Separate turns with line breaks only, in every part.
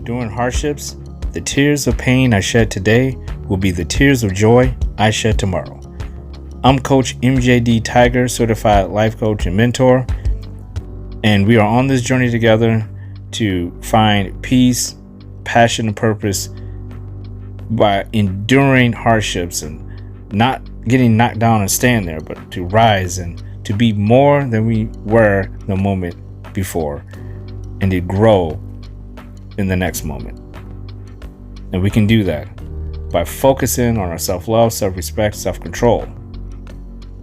enduring hardships, the tears of pain I shed today will be the tears of joy I shed tomorrow. I'm Coach mjdtiger, certified life coach and mentor, and we are on this journey together to find peace, passion, and purpose by enduring hardships and not getting knocked down and staying there, but to rise and to be more than we were the moment before and to grow in the next moment. And we can do that by focusing on our self-love, self-respect, self-control,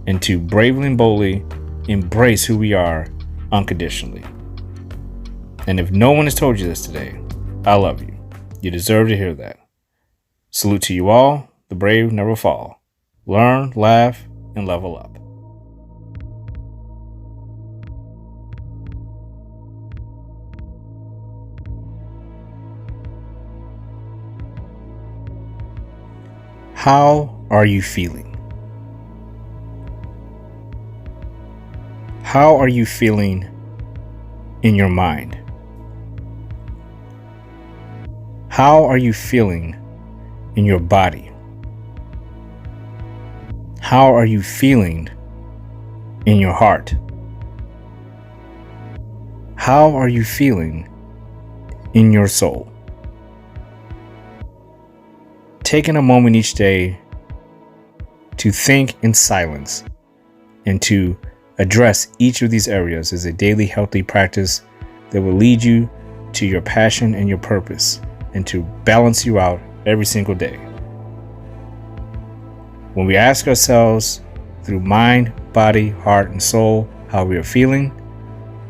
and to bravely and boldly embrace who we are unconditionally. And if no one has told you this today, I love you. You deserve to hear that. Salute to you all. The brave never fall. Learn, laugh, and level up. How are you feeling? How are you feeling in your mind? How are you feeling in your body? How are you feeling in your heart? How are you feeling in your soul? Taking a moment each day to think in silence and to address each of these areas is a daily healthy practice that will lead you to your passion and your purpose and to balance you out every single day. When we ask ourselves through mind, body, heart, and soul how we are feeling,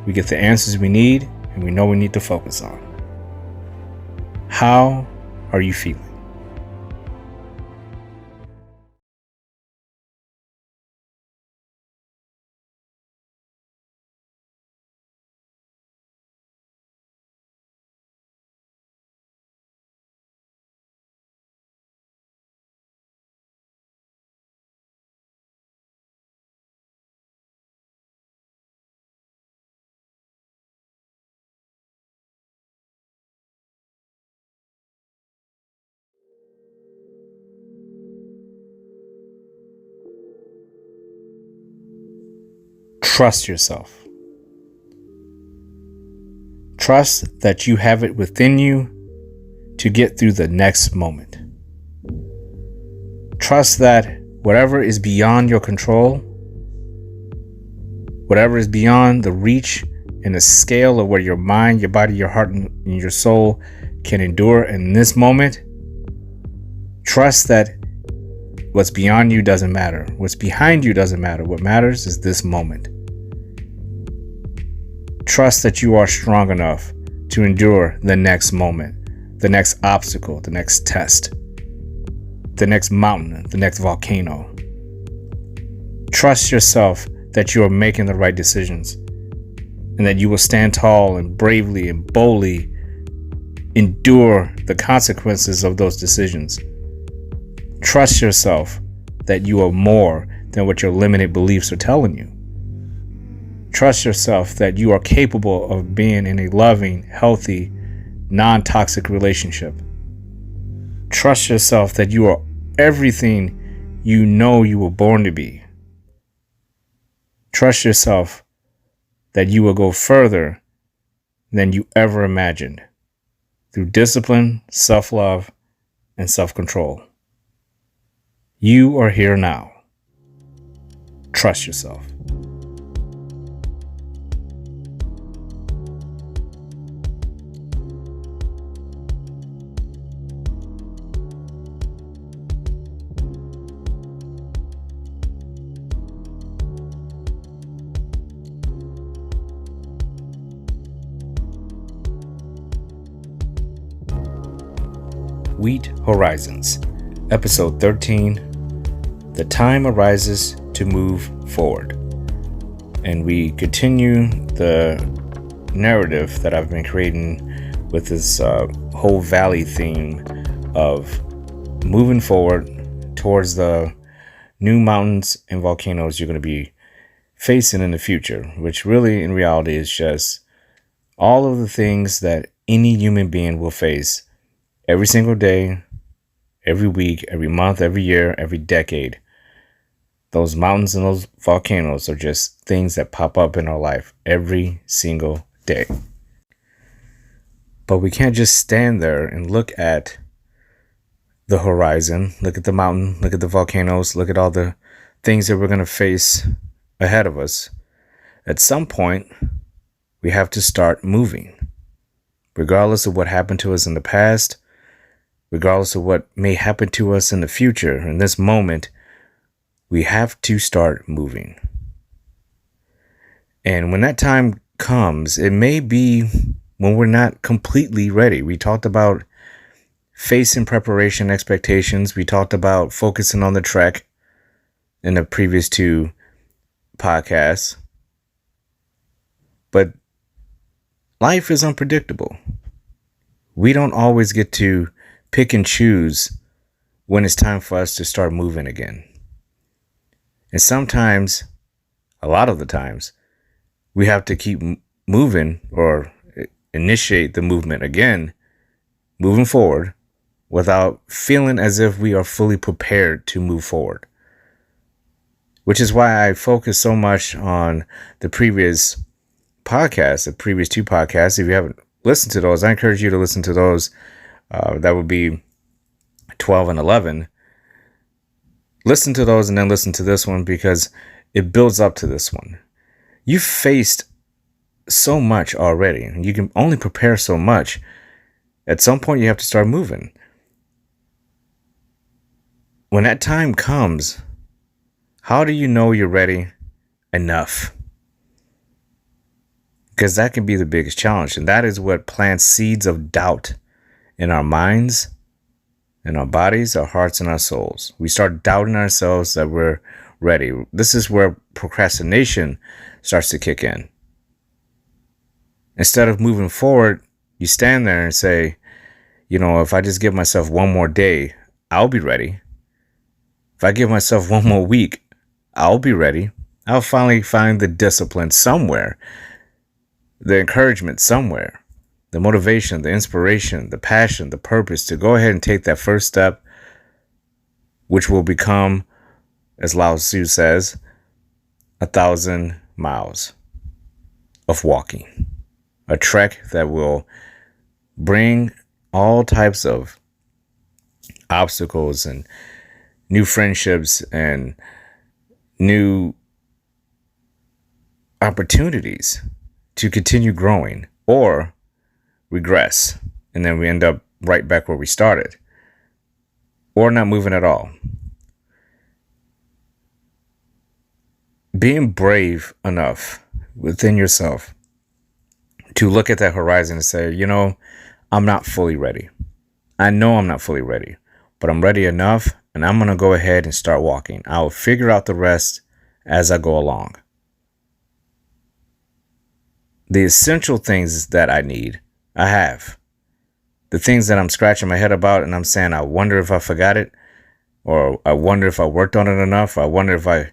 we get the answers we need and we know we need to focus on. How are you feeling? Trust yourself. Trust that you have it within you to get through the next moment. Trust that whatever is beyond your control, whatever is beyond the reach and the scale of where your mind, your body, your heart, and your soul can endure in this moment, trust that what's beyond you doesn't matter. What's behind you doesn't matter. What matters is this moment. Trust that you are strong enough to endure the next moment, the next obstacle, the next test, the next mountain, the next volcano. Trust yourself that you are making the right decisions and that you will stand tall and bravely and boldly endure the consequences of those decisions. Trust yourself that you are more than what your limited beliefs are telling you. Trust yourself that you are capable of being in a loving, healthy, non-toxic relationship. Trust yourself that you are everything you know you were born to be. Trust yourself that you will go further than you ever imagined through discipline, self-love, and self-control. You are here now. Trust yourself. Wheat Horizons, Episode 13, The Time Arises to Move Forward. And we continue the narrative that I've been creating with this whole valley theme of moving forward towards the new mountains and volcanoes you're going to be facing in the future, which really in reality is just all of the things that any human being will face every single day, every week, every month, every year, every decade. Those mountains and those volcanoes are just things that pop up in our life every single day. But we can't just stand there and look at the horizon, look at the mountain, look at the volcanoes, look at all the things that we're going to face ahead of us. At some point, we have to start moving. Regardless of what happened to us in the past, regardless of what may happen to us in the future, in this moment, we have to start moving. And when that time comes, it may be when we're not completely ready. We talked about facing preparation expectations. We talked about focusing on the trek in the previous 2 podcasts. But life is unpredictable. We don't always get to pick and choose when it's time for us to start moving again. And sometimes, a lot of the times, we have to keep moving or initiate the movement again, moving forward, without feeling as if we are fully prepared to move forward. Which is why I focus so much on the previous podcasts, the previous 2 podcasts. If you haven't listened to those, I encourage you to listen to those. That would be 12 and 11. Listen to those and then listen to this one because it builds up to this one. You've faced so much already, and you can only prepare so much. At some point, you have to start moving. When that time comes, how do you know you're ready enough? Because that can be the biggest challenge. And that is what plants seeds of doubt in our minds, in our bodies, our hearts, and our souls. We start doubting ourselves that we're ready. This is where procrastination starts to kick in. Instead of moving forward, you stand there and say, if I just give myself one more day, I'll be ready. If I give myself one more week, I'll be ready. I'll finally find the discipline somewhere, the encouragement somewhere, the motivation, the inspiration, the passion, the purpose to go ahead and take that first step, which will become, as Lao Tzu says, 1,000 miles of walking. A trek that will bring all types of obstacles and new friendships and new opportunities to continue growing or regress. And then we end up right back where we started or not moving at all. Being brave enough within yourself to look at that horizon and say, I'm not fully ready. I know I'm not fully ready, but I'm ready enough, and I'm going to go ahead and start walking. I'll figure out the rest as I go along. The essential things that I need, I have. The things that I'm scratching my head about and I'm saying, I wonder if I forgot it, or I wonder if I worked on it enough. I wonder if I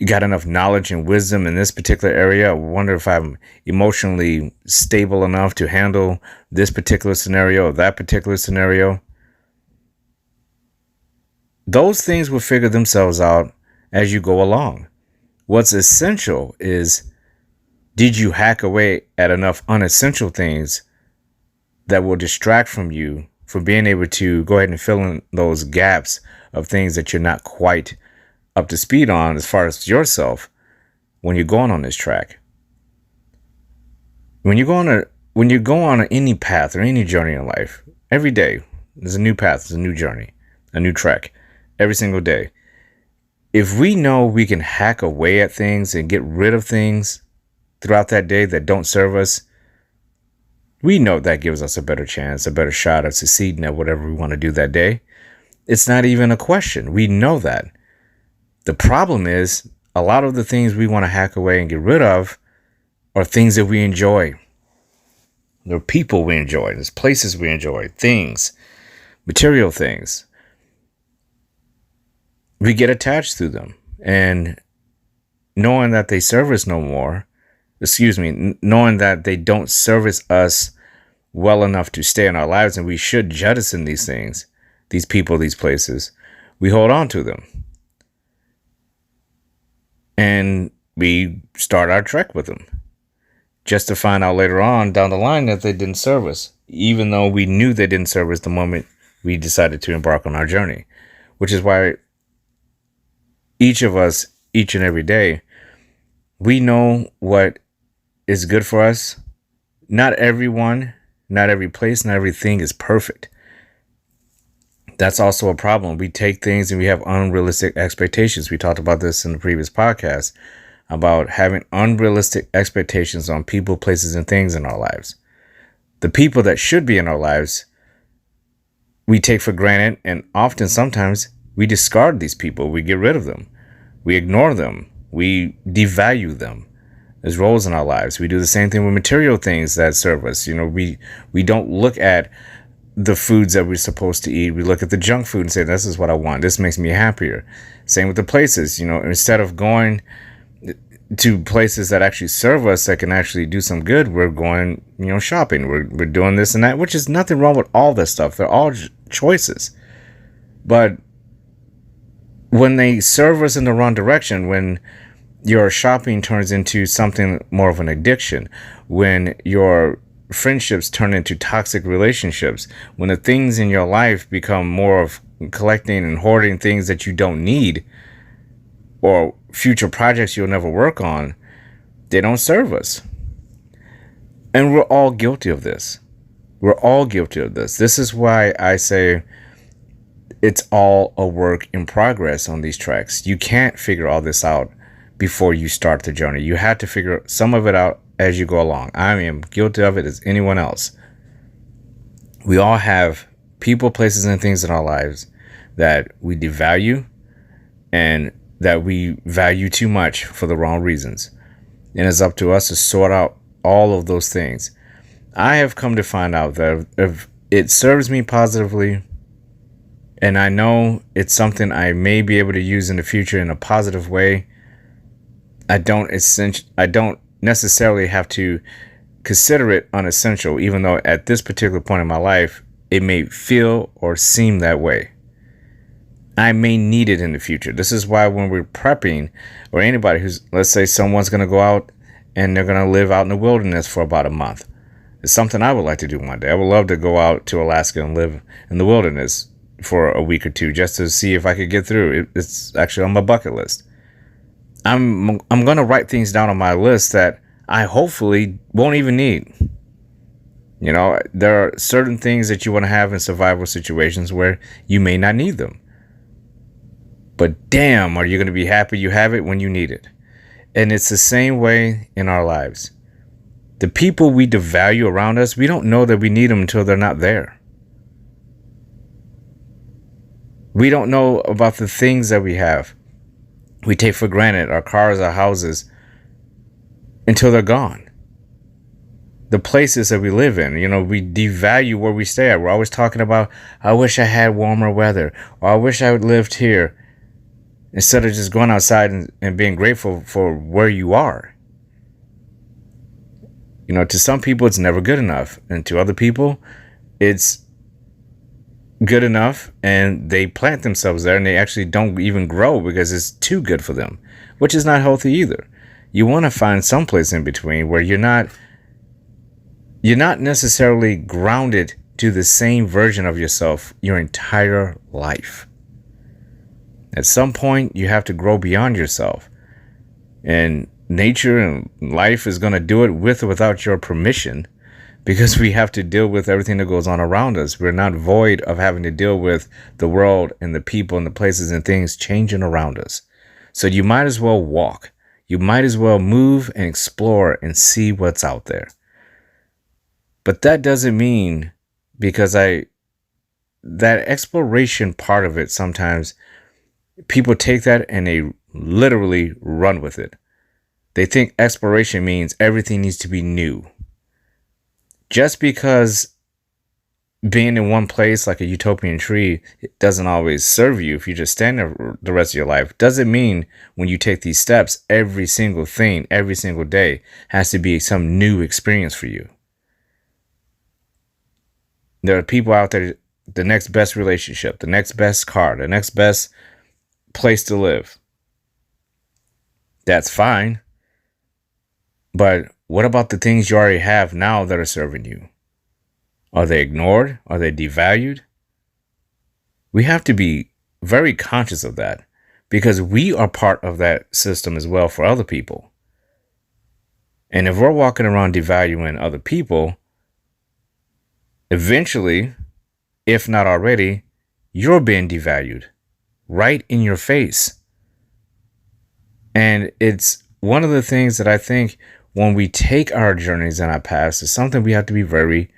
got enough knowledge and wisdom in this particular area. I wonder if I'm emotionally stable enough to handle this particular scenario or that particular scenario. Those things will figure themselves out as you go along. What's essential is, did you hack away at enough unessential things that will distract from you from being able to go ahead and fill in those gaps of things that you're not quite up to speed on as far as yourself when you're going on this track? When you go on any path or any journey in life, every day there's a new path, there's a new journey, a new trek, every single day. If we know we can hack away at things and get rid of things throughout that day that don't serve us, we know that gives us a better chance, a better shot at succeeding at whatever we want to do that day. It's not even a question. We know that. The problem is, a lot of the things we want to hack away and get rid of are things that we enjoy. There are people we enjoy. There's places we enjoy. Things. Material things. We get attached to them. And knowing that they serve us no more, knowing that they don't service us well enough to stay in our lives, and we should jettison these things, these people, these places. We hold on to them. And we start our trek with them, just to find out later on down the line that they didn't serve us, even though we knew they didn't serve us the moment we decided to embark on our journey. Which is why each of us, each and every day, we know what is good for us. Not everyone, not every place, not everything is perfect. That's also a problem. We take things and we have unrealistic expectations. We talked about this in the previous podcast about having unrealistic expectations on people, places, and things in our lives. The people that should be in our lives, we take for granted, and often sometimes we discard these people. We get rid of them. We ignore them. We devalue them as roles in our lives. We do the same thing with material things that serve us. We don't look at the foods that we're supposed to eat. We look at the junk food and say, this is what I want. This makes me happier. Same with the places. Instead of going to places that actually serve us, that can actually do some good, we're going, shopping. We're doing this and that, which is nothing wrong with all this stuff. They're all choices. But when they serve us in the wrong direction, when your shopping turns into something more of an addiction, when your friendships turn into toxic relationships, when the things in your life become more of collecting and hoarding things that you don't need, or future projects you'll never work on, they don't serve us. And we're all guilty of this. We're all guilty of this. This is why I say it's all a work in progress on these treks. You can't figure all this out before you start the journey. You have to figure some of it out as you go along. I am guilty of it as anyone else. We all have people, places, and things in our lives that we devalue and that we value too much for the wrong reasons. And it's up to us to sort out all of those things. I have come to find out that if it serves me positively, and I know it's something I may be able to use in the future in a positive way, I don't necessarily have to consider it unessential, even though at this particular point in my life, it may feel or seem that way. I may need it in the future. This is why when we're prepping, or anybody who's, let's say someone's going to go out and they're going to live out in the wilderness for about a month. It's something I would like to do one day. I would love to go out to Alaska and live in the wilderness for a week or two just to see if I could get through. It's actually on my bucket list. I'm going to write things down on my list that I hopefully won't even need. There are certain things that you want to have in survival situations where you may not need them. But damn, are you going to be happy you have it when you need it? And it's the same way in our lives. The people we devalue around us, we don't know that we need them until they're not there. We don't know about the things that we have. We take for granted our cars, our houses, until they're gone. The places that we live in, we devalue where we stay at. We're always talking about, I wish I had warmer weather, or I wish I would lived here, instead of just going outside and being grateful for where you are. To some people, it's never good enough. And to other people, it's good enough, and they plant themselves there and they actually don't even grow because it's too good for them, which is not healthy either. You want to find some place in between where you're not necessarily grounded to the same version of yourself your entire life. At some point, you have to grow beyond yourself. And nature and life is going to do it with or without your permission, because we have to deal with everything that goes on around us. We're not void of having to deal with the world and the people and the places and things changing around us. So you might as well walk. You might as well move and explore and see what's out there. But that doesn't mean, because that exploration part of it, sometimes people take that and they literally run with it. They think exploration means everything needs to be new. Just because being in one place like a utopian tree, it doesn't always serve you if you just stand there the rest of your life, doesn't mean when you take these steps, every single thing, every single day has to be some new experience for you. There are people out there, the next best relationship, the next best car, the next best place to live. That's fine. But what about the things you already have now that are serving you? Are they ignored? Are they devalued? We have to be very conscious of that, because we are part of that system as well for other people. And if we're walking around devaluing other people, eventually, if not already, you're being devalued right in your face. And it's one of the things that I think when we take our journeys and our paths is something we have to be very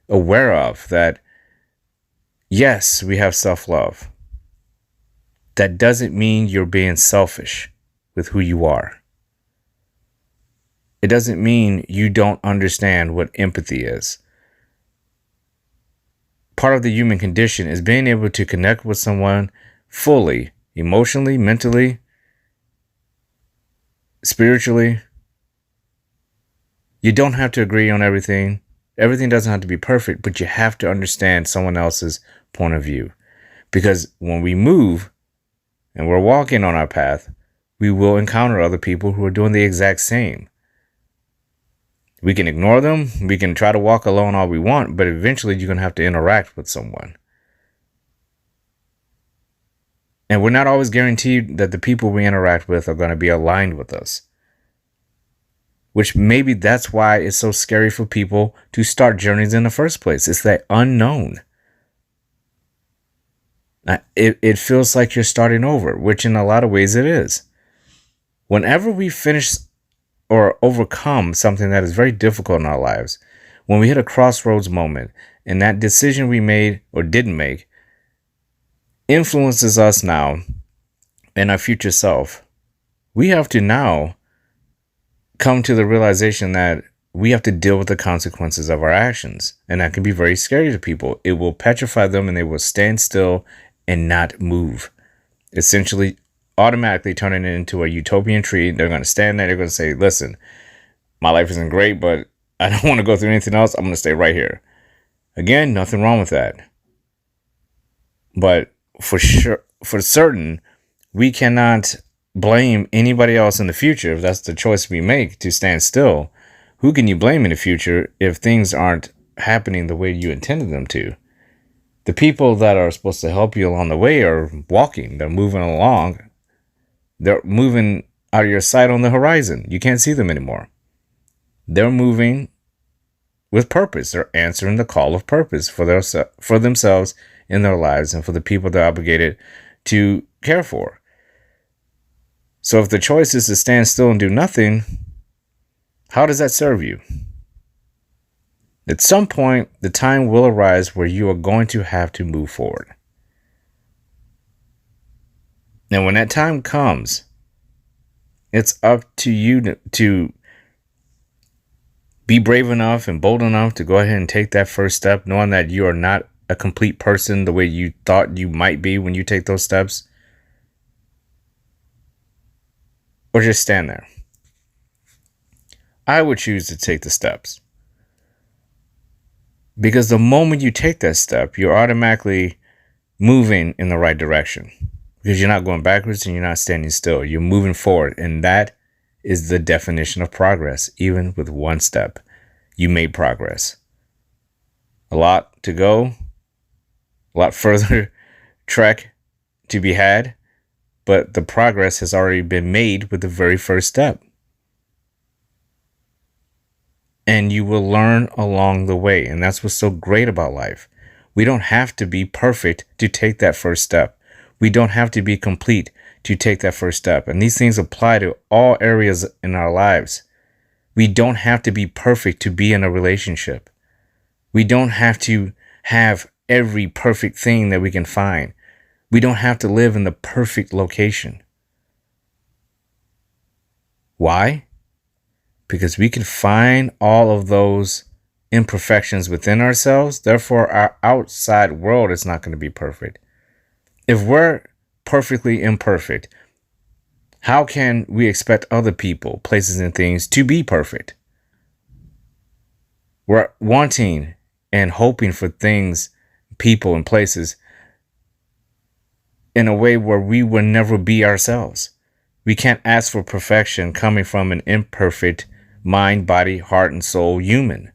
aware of, that yes, we have self-love. That doesn't mean you're being selfish with who you are. It doesn't mean you don't understand what empathy is. Part of the human condition is being able to connect with someone fully, emotionally, mentally, spiritually. You don't have to agree on everything. Everything doesn't have to be perfect, but you have to understand someone else's point of view. Because when we move and we're walking on our path, we will encounter other people who are doing the exact same. We can ignore them. We can try to walk alone all we want, but eventually you're going to have to interact with someone. And we're not always guaranteed that the people we interact with are going to be aligned with us. Which maybe that's why it's so scary for people to start journeys in the first place. It's that unknown. It feels like you're starting over, which in a lot of ways it is. Whenever we finish or overcome something that is very difficult in our lives, when we hit a crossroads moment and that decision we made or didn't make influences us now and our future self, we have to now come to the realization that we have to deal with the consequences of our actions. And that can be very scary to people. It will petrify them and they will stand still and not move. Essentially, automatically turning it into a utopian tree. They're going to stand there. They're going to say, listen, my life isn't great, but I don't want to go through anything else. I'm going to stay right here. Again, nothing wrong with that. But for sure, for certain, we cannot blame anybody else in the future if that's the choice we make to stand still. Who can you blame in the future if things aren't happening the way you intended them to? The people that are supposed to help you along the way are walking. They're moving along. They're moving out of your sight on the horizon. You can't see them anymore. They're moving with purpose. They're answering the call of purpose for themselves in their lives and for the people they're obligated to care for. So if the choice is to stand still and do nothing, how does that serve you? At some point, the time will arise where you are going to have to move forward. And when that time comes, it's up to you to be brave enough and bold enough to go ahead and take that first step, knowing that you are not a complete person the way you thought you might be when you take those steps. Or just stand there. I would choose to take the steps. Because the moment you take that step, you're automatically moving in the right direction. Because you're not going backwards and you're not standing still. You're moving forward. And that is the definition of progress. Even with one step, you made progress. A lot to go. A lot further trek to be had. But the progress has already been made with the very first step. And you will learn along the way. And that's what's so great about life. We don't have to be perfect to take that first step. We don't have to be complete to take that first step. And these things apply to all areas in our lives. We don't have to be perfect to be in a relationship. We don't have to have every perfect thing that we can find. We don't have to live in the perfect location. Why? Because we can find all of those imperfections within ourselves. Therefore, our outside world is not going to be perfect. If we're perfectly imperfect, how can we expect other people, places, and things to be perfect? We're wanting and hoping for things, people, and places in a way where we will never be ourselves. We can't ask for perfection coming from an imperfect mind, body, heart, and soul human.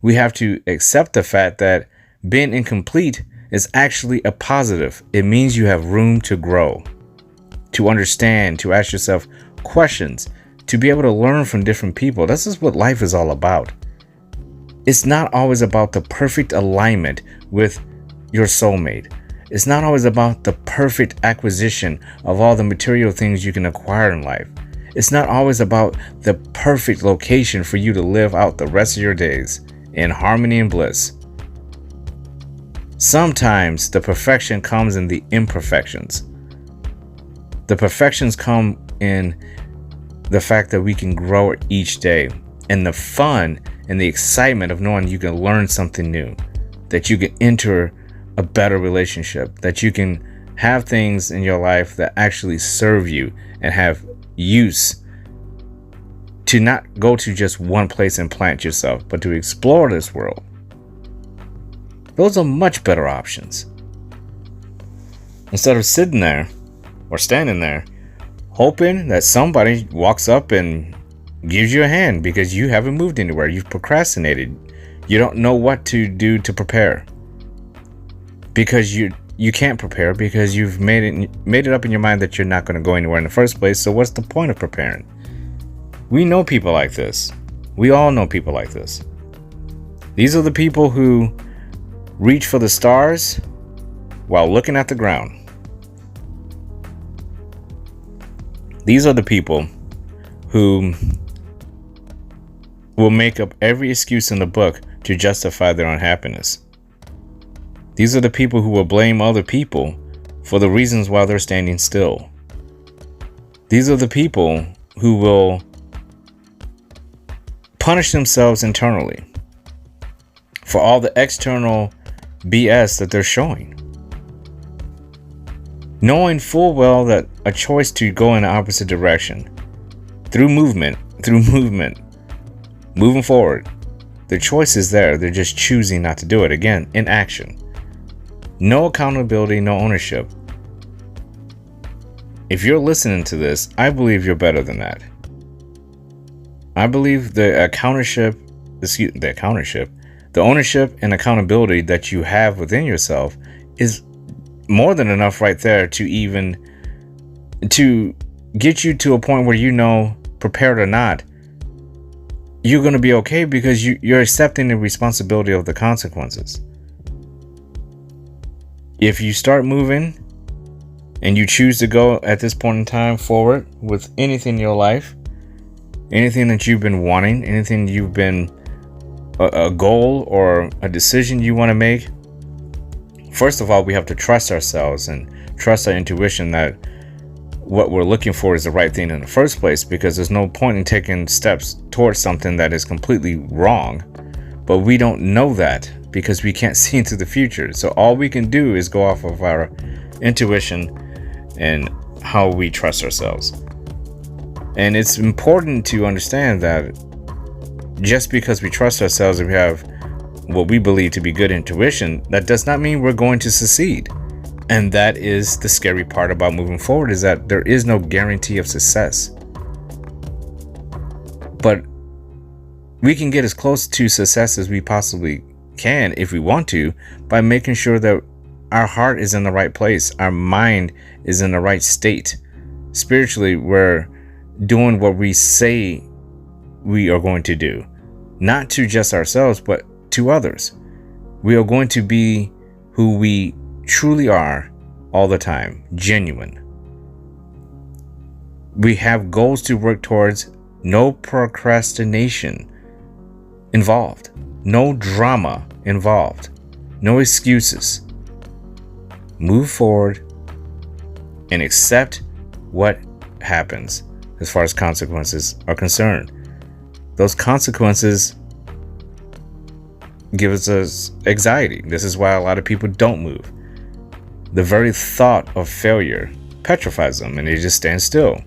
We have to accept the fact that being incomplete is actually a positive. It means you have room to grow, to understand, to ask yourself questions, to be able to learn from different people. This is what life is all about. It's not always about the perfect alignment with your soulmate. It's not always about the perfect acquisition of all the material things you can acquire in life. It's not always about the perfect location for you to live out the rest of your days in harmony and bliss. Sometimes the perfection comes in the imperfections. The perfections come in the fact that we can grow each day, and the fun and the excitement of knowing you can learn something new, that you can enter a better relationship, that you can have things in your life that actually serve you and have use, to not go to just one place and plant yourself, but to explore this world. Those are much better options. Instead of sitting there or standing there hoping that somebody walks up and gives you a hand because you haven't moved anywhere, you've procrastinated, you don't know what to do to prepare. Because you can't prepare because you've made it up in your mind that you're not going to go anywhere in the first place. So what's the point of preparing? We know people like this. We all know people like this. These are the people who reach for the stars while looking at the ground. These are the people who will make up every excuse in the book to justify their unhappiness. These are the people who will blame other people for the reasons why they're standing still. These are the people who will punish themselves internally for all the external BS that they're showing, knowing full well that a choice to go in the opposite direction through movement, moving forward, the choice is there. They're just choosing not to do it. Again, inaction. No accountability, no ownership. If you're listening to this, I believe you're better than that. I believe the ownership and accountability that you have within yourself is more than enough right there to get you to a point where you know, prepared or not, you're going to be okay because you're accepting the responsibility of the consequences. If you start moving and you choose to go at this point in time forward with anything in your life, anything that you've been wanting, anything you've been a goal or a decision you want to make, first of all, we have to trust ourselves and trust our intuition that what we're looking for is the right thing in the first place, because there's no point in taking steps towards something that is completely wrong. But we don't know that because we can't see into the future. So all we can do is go off of our intuition and how we trust ourselves. And it's important to understand that just because we trust ourselves and we have what we believe to be good intuition, that does not mean we're going to succeed. And that is the scary part about moving forward, is that there is no guarantee of success. But we can get as close to success as we possibly can, if we want to, by making sure that our heart is in the right place, our mind is in the right state. Spiritually, we're doing what we say we are going to do, not to just ourselves, but to others. We are going to be who we truly are all the time, genuine. We have goals to work towards, no procrastination involved, no drama involved, no excuses. Move forward and accept what happens as far as consequences are concerned. Those consequences give us anxiety. This is why a lot of people don't move. The very thought of failure petrifies them and they just stand still.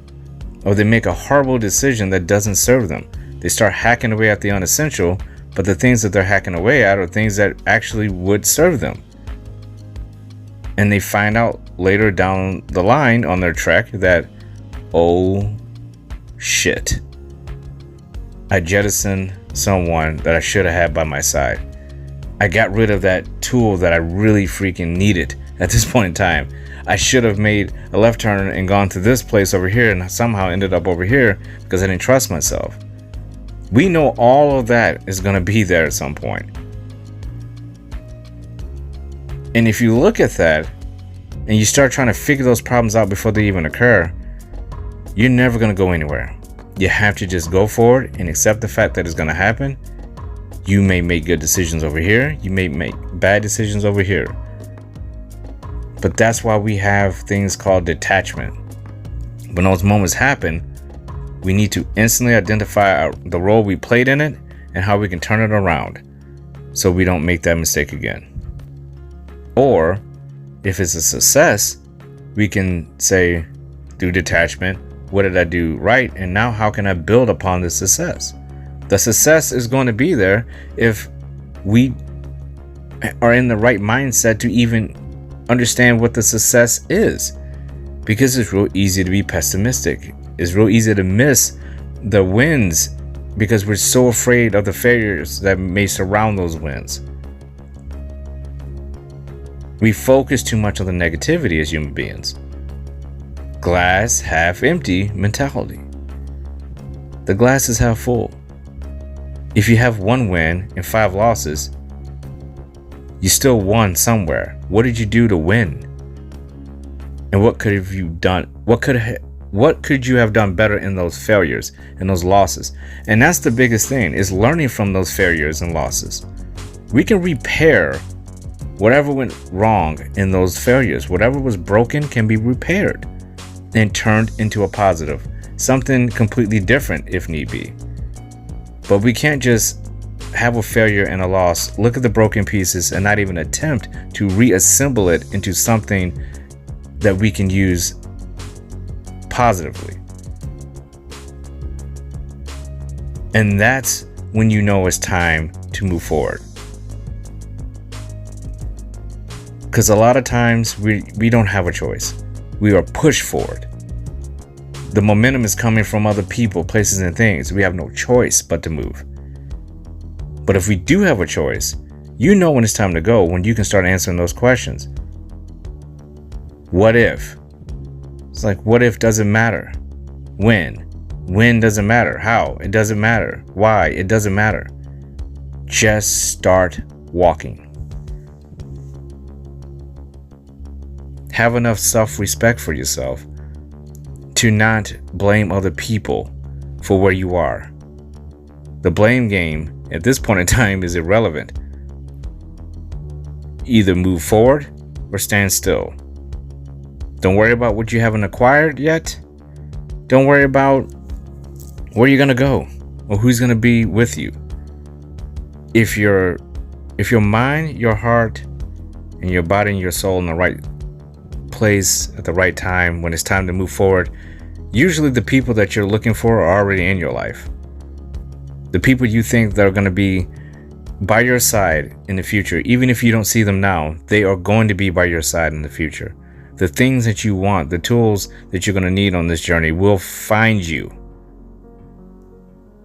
Or they make a horrible decision that doesn't serve them. They start hacking away at the unessential but the things that they're hacking away at are things that actually would serve them. And they find out later down the line on their trek that, oh shit, I jettisoned someone that I should have had by my side. I got rid of that tool that I really freaking needed at this point in time. I should have made a left turn and gone to this place over here and somehow ended up over here because I didn't trust myself. We know all of that is going to be there at some point. And if you look at that and you start trying to figure those problems out before they even occur, you're never going to go anywhere. You have to just go forward and accept the fact that it's going to happen. You may make good decisions over here. You may make bad decisions over here. But that's why we have things called detachment. When those moments happen, we need to instantly identify the role we played in it and how we can turn it around so we don't make that mistake again. Or if it's a success, we can say through detachment, what did I do right? And now how can I build upon the success? The success is going to be there if we are in the right mindset to even understand what the success is. Because it's real easy to be pessimistic. It's real easy to miss the wins because we're so afraid of the failures that may surround those wins. We focus too much on the negativity as human beings. Glass half empty mentality. The glass is half full. If you have one win and 5 losses, you still won somewhere. What did you do to win? And what could have you done? What could you have done better in those failures and those losses? And that's the biggest thing, is learning from those failures and losses. We can repair whatever went wrong in those failures. Whatever was broken can be repaired and turned into a positive, something completely different if need be. But we can't just have a failure and a loss, look at the broken pieces and not even attempt to reassemble it into something that we can use positively. And that's when you know it's time to move forward. Because a lot of times we don't have a choice. We are pushed forward. The momentum is coming from other people, places, and things. We have no choice but to move. But if we do have a choice, you know when it's time to go, when you can start answering those questions. What if? It's like, what if doesn't matter. When? When doesn't matter. How? It doesn't matter. Why? It doesn't matter. Just start walking. Have enough self-respect for yourself to not blame other people for where you are. The blame game at this point in time is irrelevant. Either move forward or stand still. Don't worry about what you haven't acquired yet. Don't worry about where you're gonna go or who's gonna be with you. If your mind, your heart, and your body and your soul in the right place at the right time, when it's time to move forward, usually the people that you're looking for are already in your life. The people you think that are going to be by your side in the future, even if you don't see them now, they are going to be by your side in the future. The things that you want, the tools that you're going to need on this journey will find you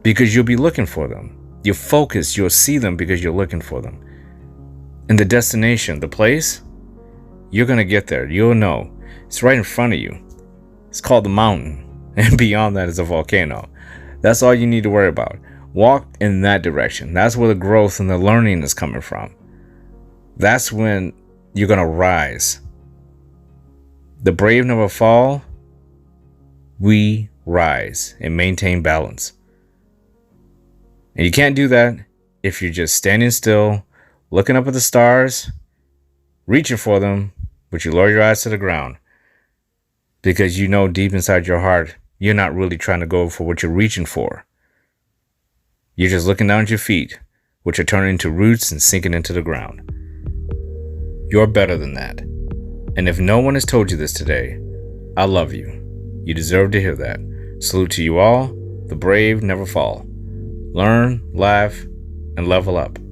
because you'll be looking for them. You'll focus, you'll see them because you're looking for them. And the destination, the place, you're going to get there. You'll know. It's right in front of you. It's called the mountain. And beyond that is a volcano. That's all you need to worry about. Walk in that direction. That's where the growth and the learning is coming from. That's when you're going to rise. The brave never fall. We rise and maintain balance. And you can't do that if you're just standing still, looking up at the stars, reaching for them, but you lower your eyes to the ground. Because you know deep inside your heart, you're not really trying to go for what you're reaching for. You're just looking down at your feet, which are turning into roots and sinking into the ground. You're better than that. And if no one has told you this today, I love you. You deserve to hear that. Salute to you all. The brave never fall. Learn, laugh, and level up.